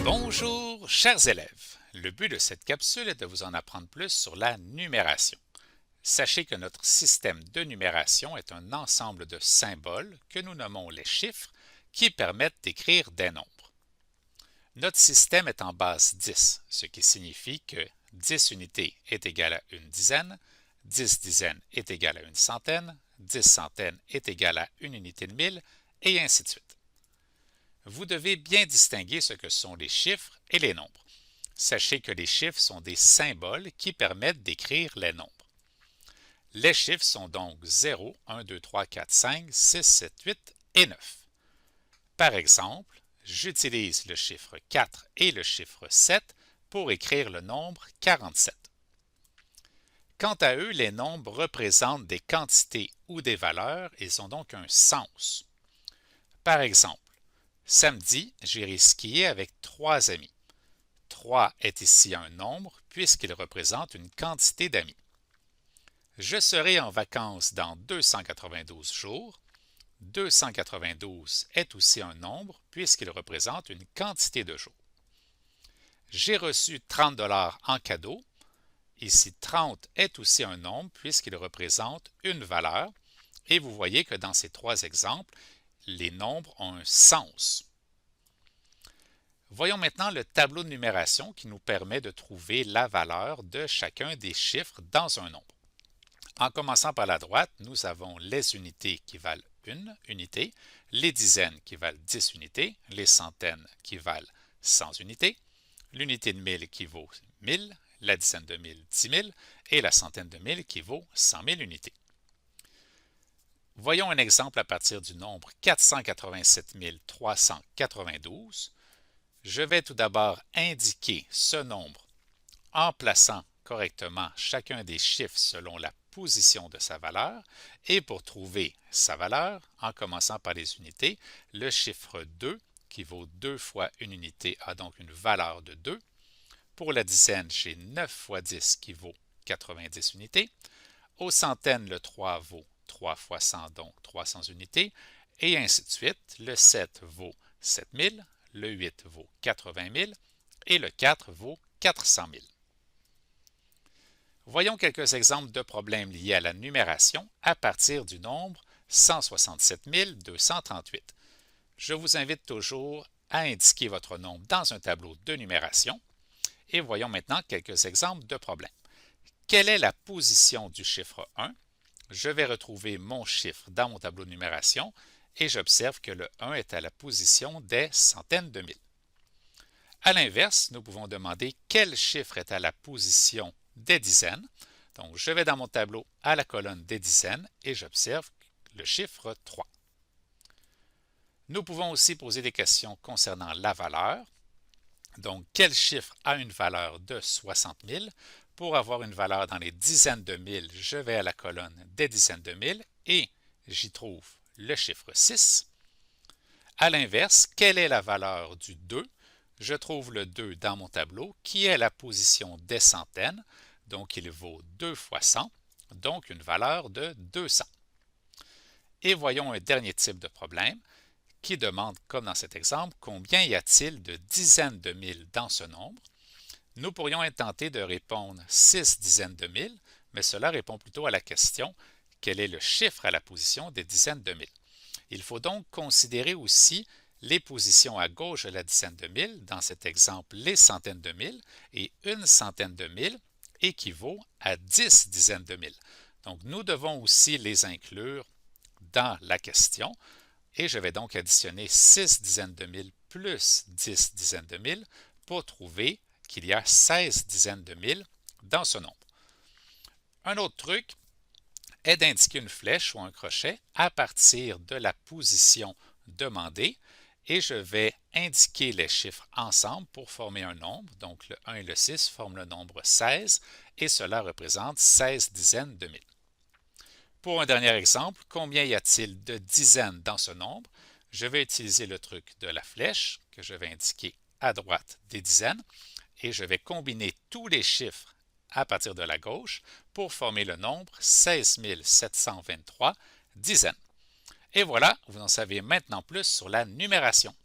Bonjour, chers élèves. Le but de cette capsule est de vous en apprendre plus sur la numération. Sachez que notre système de numération est un ensemble de symboles que nous nommons les chiffres qui permettent d'écrire des nombres. Notre système est en base 10, ce qui signifie que 10 unités est égal à une dizaine, 10 dizaines est égal à une centaine, 10 centaines est égal à une unité de mille, et ainsi de suite. Vous devez bien distinguer ce que sont les chiffres et les nombres. Sachez que les chiffres sont des symboles qui permettent d'écrire les nombres. Les chiffres sont donc 0, 1, 2, 3, 4, 5, 6, 7, 8 et 9. Par exemple, j'utilise le chiffre 4 et le chiffre 7 pour écrire le nombre 47. Quant à eux, les nombres représentent des quantités ou des valeurs, ils ont donc un sens. Par exemple, samedi, j'irai skier avec 3 amis. 3 est ici un nombre puisqu'il représente une quantité d'amis. Je serai en vacances dans 292 jours. 292 est aussi un nombre puisqu'il représente une quantité de jours. J'ai reçu 30 $ en cadeau. Ici, 30 est aussi un nombre puisqu'il représente une valeur. Et vous voyez que dans ces 3 exemples, les nombres ont un sens. Voyons maintenant le tableau de numération qui nous permet de trouver la valeur de chacun des chiffres dans un nombre. En commençant par la droite, nous avons les unités qui valent 1 unité, les dizaines qui valent 10 unités, les centaines qui valent 100 unités, l'unité de mille qui vaut 1000, la dizaine de mille 10 000 et la centaine de mille qui vaut 100 000 unités. Voyons un exemple à partir du nombre 487 392. Je vais tout d'abord indiquer ce nombre en plaçant correctement chacun des chiffres selon la position de sa valeur et pour trouver sa valeur, en commençant par les unités, le chiffre 2 qui vaut 2 fois une unité a donc une valeur de 2. Pour la dizaine, j'ai 9 fois 10 qui vaut 90 unités. Aux centaines, le 3 vaut 3 fois 100, donc 300 unités, et ainsi de suite. Le 7 vaut 7000, le 8 vaut 80 000 et le 4 vaut 400 000. Voyons quelques exemples de problèmes liés à la numération à partir du nombre 167 238. Je vous invite toujours à indiquer votre nombre dans un tableau de numération. Et voyons maintenant quelques exemples de problèmes. Quelle est la position du chiffre 1? Je vais retrouver mon chiffre dans mon tableau de numération et j'observe que le 1 est à la position des centaines de mille. À l'inverse, nous pouvons demander quel chiffre est à la position des dizaines. Donc, je vais dans mon tableau à la colonne des dizaines et j'observe le chiffre 3. Nous pouvons aussi poser des questions concernant la valeur. Donc, quel chiffre a une valeur de 60 000? Pour avoir une valeur dans les dizaines de mille, je vais à la colonne des dizaines de mille et j'y trouve le chiffre 6. À l'inverse, quelle est la valeur du 2? Je trouve le 2 dans mon tableau qui est à la position des centaines, donc il vaut 2 fois 100, donc une valeur de 200. Et voyons un dernier type de problème qui demande, comme dans cet exemple, combien y a-t-il de dizaines de mille dans ce nombre? Nous pourrions tenter de répondre 6 dizaines de mille, mais cela répond plutôt à la question quel est le chiffre à la position des dizaines de mille? Il faut donc considérer aussi les positions à gauche de la dizaine de mille, dans cet exemple les centaines de mille, et une centaine de mille équivaut à 10 dizaines de mille. Donc nous devons aussi les inclure dans la question, et je vais donc additionner 6 dizaines de mille plus 10 dizaines de mille pour trouver qu'il y a 16 dizaines de mille dans ce nombre. Un autre truc est d'indiquer une flèche ou un crochet à partir de la position demandée et je vais indiquer les chiffres ensemble pour former un nombre. Donc le 1 et le 6 forment le nombre 16 et cela représente 16 dizaines de mille. Pour un dernier exemple, combien y a-t-il de dizaines dans ce nombre? Je vais utiliser le truc de la flèche que je vais indiquer à droite des dizaines et je vais combiner tous les chiffres à partir de la gauche pour former le nombre 16 723 dizaines. Et voilà, vous en savez maintenant plus sur la numération.